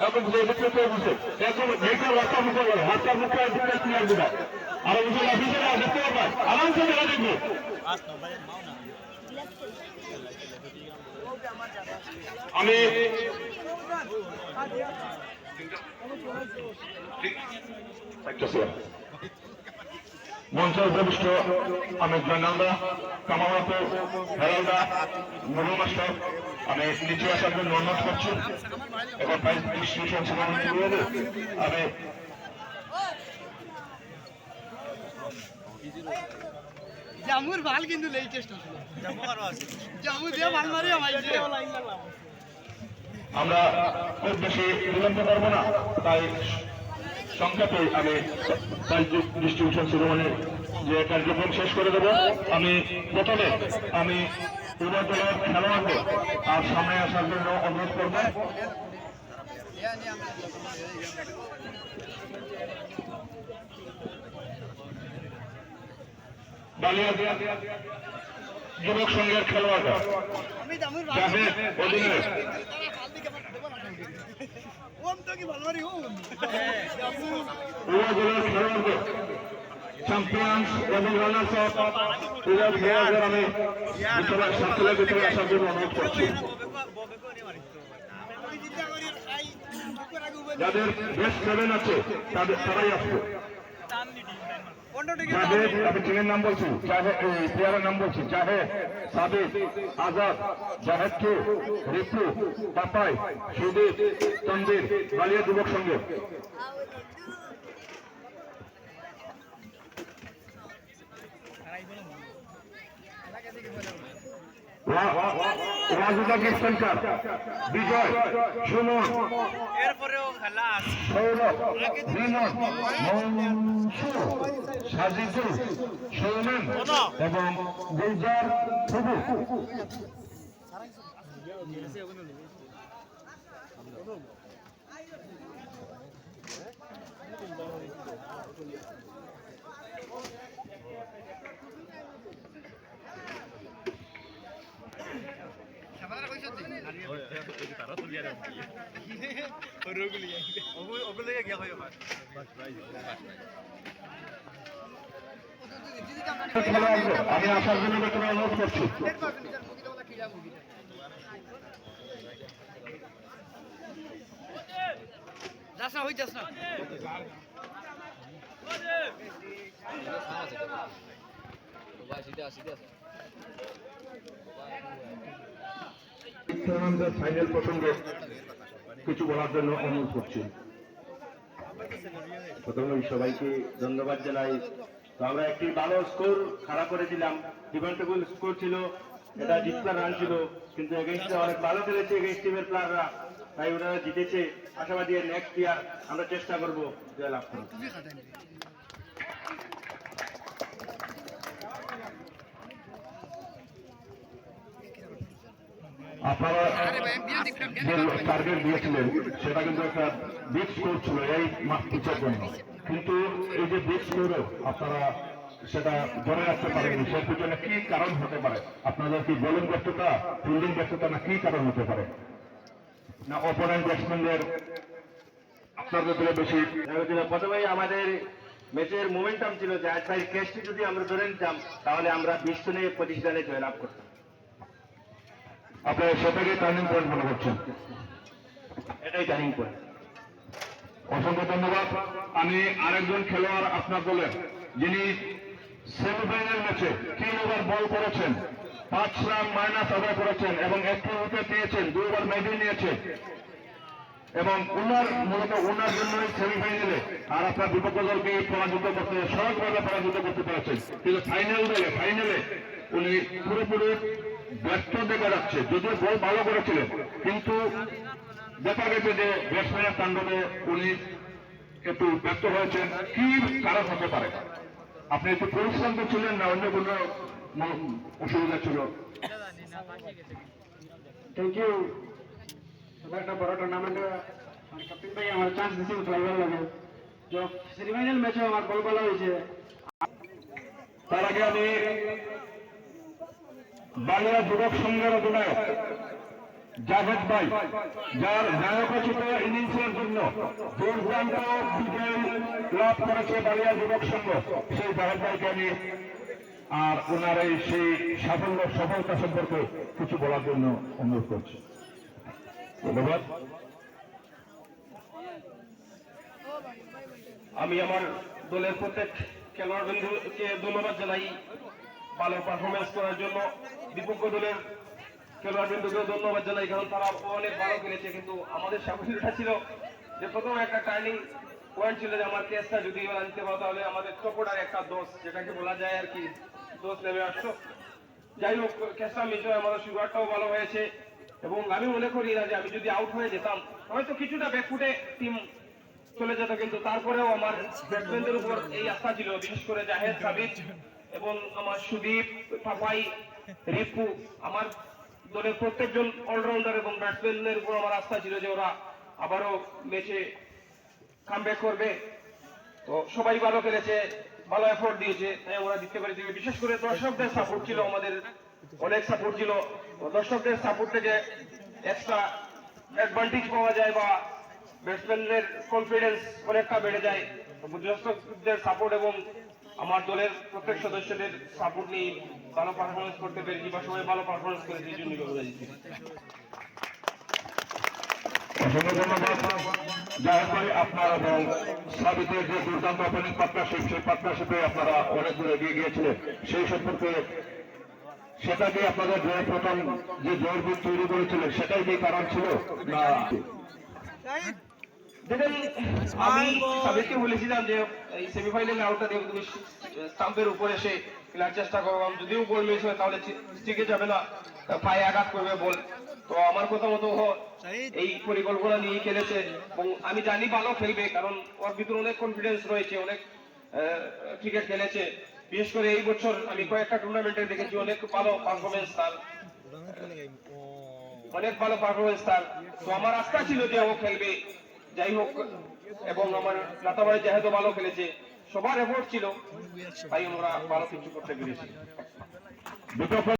এখন দেখতে বসে এখন যেটা রাস্তা মুখে গেল রাস্তার মুখে দিকে ক্লিয়ার দিবা আর ওই অফিসাররা দেখতে পাবেন আরামসে দেখা দেখবে আমি মঞ্চে উপবিষ্ট আমি জয়নালদা কামাওয়াতে হেরালদা নুরুল মাস্টার আমি নিচে আসার জন্য অনুরোধ করছি এখন প্রাইজ ডিস্ট্রিবিউশন সেরেমনি শুরু হবে আমি জামুর ভাল কিন্তু লেটেস্ট ছিল জামু দিয়ে ভাল মারি আমাইছে আমরা খুব বেশি বিলম্ব করবো না তাই সংক্ষেপে আমি ডিস্ট্রিবিউশন সেরেমনি যে কার্যক্রম শেষ করে দেব আমি প্রথমে আমি উভয় দলের খেলোয়াড়দের আর সামনে আসার জন্য অনুরোধ করব বালিয়া যুবক সংঘের খেলোয়াড়রা জাহেদ অধিনায়ক চ্যাম্পিয়ন্স এবং রানার্স আপ খেলোয়াড়দের আমি সার্কেলের ভিতরে আসার জন্য অনুরোধ করছি যাদের বেস্ট 7 আছে তারাই আসবে জাহেদ আমি টিমের নাম বলছি প্লেয়ারের নাম বলছি জাহেদ সাদিক আজাদ জাহেদ টু রিপু পাপাই সুদীপ তন্দির বালিয়া যুবক সংঘ রাজুদাকে সেন্টার বিজয় সুমন এরপরেও খেলা আছে সৌরভ বিনোদ সাজিদুল সৌমেন এবং গুলজার প্রভু আমি আসার জন্য বেতন অনুরোধ করছি ফাইনাল প্রসঙ্গে কিছু বলার জন্য অনুরোধ করছি প্রথমে সবাইকে ধন্যবাদ জানাই। তো আমরা একটি ভালো স্কোর খাড়া করেছিলাম, ডিফেন্ডেবল স্কোর ছিল, এটা জিতবার রান ছিল, কিন্তু এগেইনস্টে অনেক ভালো খেলেছে এগেইনস্ট টিমের প্লেয়াররা, তাই ওনারা জিতেছে। আশাবাদী নেক্সট ইয়ার আমরা চেষ্টা করবো জয় লাভ করব। আপনারা যে টার্গেট দিয়েছিলেন সেটা কিন্তু একটা বিগ স্কোর ছিল এই পিচের জন্য, কিন্তু এই যে বিগ স্কোরও আপনারা সেটা ধরে রাখতে পারেননি, সেই পিছনে কি কারণ হতে পারে? আপনাদের কি বোলিং ব্যর্থতা, ফিল্ডিং ব্যর্থতা, না কি কারণ হতে পারে? না অপোনেন্ট ব্যাটসম্যানদের আপনাদের থেকে বেশি? প্রথমেই আমাদের ম্যাচের মোমেন্টাম ছিল যে আজ ভাই ক্যাচটি যদি আমরা ধরে নিতাম তাহলে আমরা 20 রানে 25 রানে জয়লাভ করতাম। আপনার সেটাকে টার্নিং পয়েন্ট মনে করছেন? এটাই টার্নিং পয়েন্ট। অসংখ্য ধন্যবাদ। আমি আরেকজন খেলোয়াড় আপনার দলের, যিনি সেমিফাইনাল ম্যাচে 3 ওভার বল করেছেন, 5 রান মাইনাস আদায় করেছেন এবং 1 উইকেট নিয়েছেন, 2 ওভার মেডেল নিয়েছেন এবং মূলত ওনার জন্যই সেমিফাইনালে আর আপনার বিপক্ষ দলকে পরাজিত করতে, সহজভাবে পরাজিত করতে পেরেছেন। কিন্তু ফাইনালে উনি পুরোপুরি ব্যর্থ দেখা যাচ্ছে, যদিও বল ভালো করেছিলেন, কিন্তু দেখা গেছে যে ব্যাটসম্যানের তাণ্ডবে উনি একটু ব্যর্থ হয়েছেন। কি কারণ হতে পারে? আপনি একটু পরিশ্রান্ত ছিলেন না অন্য কোনো অসুবিধা ছিল? Thank you. একটা বড় টুর্নামেন্টে ক্যাপ্টেন ভাই আমার চান্স দিয়েছে, খেলা ভালো লাগে। যে সেমিফাইনাল ম্যাচে আমার বল ভালো হয়েছে। তার আগে আমি বাংলা যুবক সংঘের অধিনায়ক জাভেদ ভাই, যার নায়কোচিত ইনিংসের জন্য দুর্দান্ত বিজয় লাভ করেছে বালিয়া যুবক সংঘ, সেই জাভেদ ভাইকে আমি আর ওনার এই সেই সফলতা সম্পর্কে কিছু বলার জন্য অনুরোধ করছি। ধন্যবাদ। আমি আমার দলের প্রত্যেক খেলোয়াড় বন্ধুকে ধন্যবাদ জানাই ভালো পারফরমেন্স করার জন্য। বিপক্ষ দলের খেলোয়াড় বন্ধুকেও ধন্যবাদ জানাই, কারণ তারা অনেক ভালো খেলেছে। কিন্তু আমাদের সাফল্যটা ছিল যে প্রথম একটা টার্নিং পয়েন্ট ছিল যে আমার কেসটা যদি এবার আনতে পারো তাহলে আমাদের চপটার একটা দোষ, যেটাকে বলা যায় আর কি, দোষ নেমে আসতো। যাই হোক, কেসটা মিস হয়, আমাদের শুরুটাও ভালো হয়েছে এবং আমি মনে করি না যে আমি যদি আউট হয়ে যেতাম হয়তো কিছুটা ব্যাকফুটে টিম চলে যেত, কিন্তু তারপরেও আমার ব্যাটসম্যানদের উপর এই আস্থা ছিল, বিশেষ করে জাহেদ, সাবিত এবং আমার সুদীপ, পাপাই, রিপু, আমার দলের প্রত্যেকজন অলরাউন্ডার এবং ব্যাটসম্যানের উপর আমার আস্থা ছিল যে ওরা আবারও ম্যাচে কামব্যাক করবে। তো সবাই ভালো খেলেছে, ভালো এফোর্ট দিয়েছে, তাই ওরা জিততে পেরেছে। বিশেষ করে দর্শকদের সাপোর্ট ছিল, আমাদের অনেক সাপোর্ট ছিল। দর্শকদের সাপোর্ট থেকে এক্সট্রা অ্যাডভান্টেজ পাওয়া যায় বা ব্যাটসম্যানদের কনফিডেন্স অনেকটা বেড়ে যায়। দর্শকদের সাপোর্ট এবং আমার দলের প্রত্যেক সদস্যদের সাপোর্ট নিয়ে ভালো পারফরমেন্স করতে পেরেছি বা সবাই ভালো পারফরমেন্স করেছে, এই জন্যই আমরা জিতেছি। অসংখ্য ধন্যবাদ জাহেদ ভাই, আপনার এবং সাবিতের যে দুর্দান্ত ওপেনিং পার্টনারশিপ, সেই পার্টনারশিপে আপনারা অনেক দূর এগিয়ে গিয়েছিলেন। সেই সম্পর্কে সেটাকে আপনাদের জয়ের প্রথম যে জয়ের বুট তৈরি করেছিলেন সেটাই কি কারণ ছিল না? দেখেন, আমি সাবিতকে বলেছিলাম যে এই সেমিফাইনালে আউটটা দিয়ে তুমি স্টাম্পের উপরে এসে খেলার চেষ্টা করো, যদিও বল মিস হয় তাহলে স্টিকে যাবে না, পায়ে আঘাত করবে বল। তো আমার কথা মতো এই পরিকল্পনা নিয়ে খেলেছে এবং আমি জানি ভালো খেলবে, কারণ ওর ভিতরে অনেক কনফিডেন্স রয়েছে, অনেক ক্রিকেট খেলেছে। বিশেষ করে এই বছর আমি কয়েকটা টুর্নামেন্টে দেখেছি অনেক ভালো পারফরমেন্স তার, অনেক ভালো পারফরমেন্স তার। তো আমার আস্থা ছিল যে ও খেলবে। যাই হোক, এবং আমার লাতাবাড়ি যেহেতু ভালো খেলেছে, সবার এফোর্ট ছিল, তাই আমরা ভালো কিছু করতে পেরেছি।